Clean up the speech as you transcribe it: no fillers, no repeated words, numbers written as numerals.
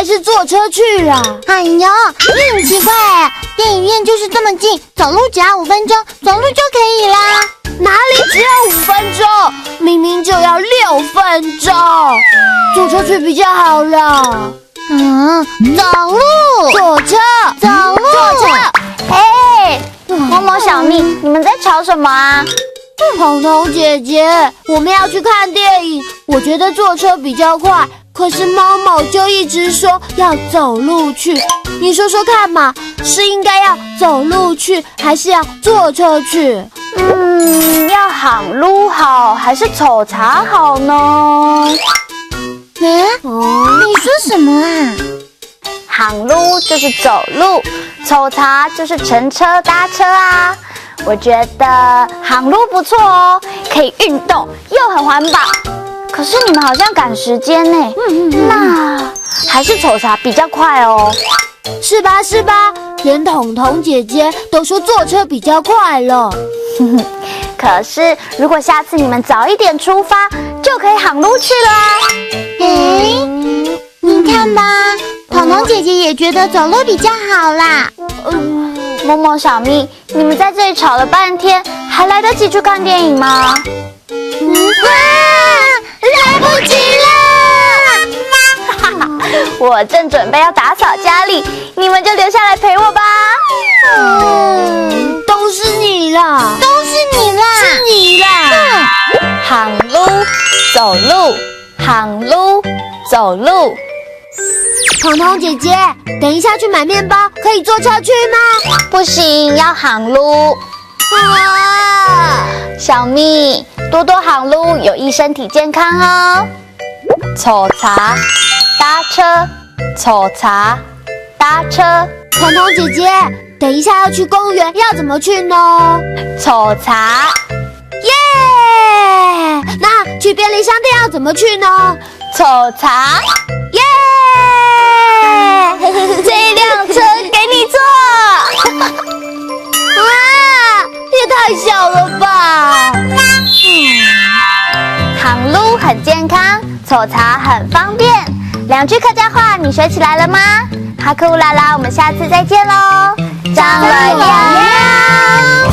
还是坐车去啦？哎呦，你很奇怪哎，电影院就是这么近，走路只要5分钟，走路就可以啦。哪里只有5分钟？明明就要6分钟，坐车去比较好啦。走路，坐车，走路，坐车。哎，某某小蜜，你们在吵什么啊？彤彤姐姐，我们要去看电影，我觉得坐车比较快，可是猫猫就一直说要走路去。你说说看嘛，是应该要走路去，还是要坐车去？要行路好还是走茶好呢？你说什么啊？行路就是走路，走茶就是乘车搭车啊。我觉得行路不错哦，可以运动又很环保。可是你们好像赶时间呢，那还是走茶比较快哦。是吧是吧？连彤彤姐姐都说坐车比较快了。可是如果下次你们早一点出发，就可以行路去了啊。你看吧，彤彤姐姐也觉得走路比较好啦。某某小蜜，你们在这里吵了半天，还来得及去看电影吗？来不及了！我正准备要打扫家里，你们就留下来陪我吧。都是你啦，都是你啦，是你啦。行路，走路，行路，走路。彤彤姐姐，等一下去买面包，可以坐车去吗？不行，要行路。小蜜，多多行路有益身体健康哦。走茶，搭车，走茶，搭车。彤彤姐姐，等一下要去公园，要怎么去呢？走茶。耶！那去便利商店要怎么去呢？走茶。耶！这辆车给你坐。也太小了吧！行路很健康，走茶很方便。2句客家话你学起来了吗？哈克乌拉拉，我们下次再见喽！张了呀。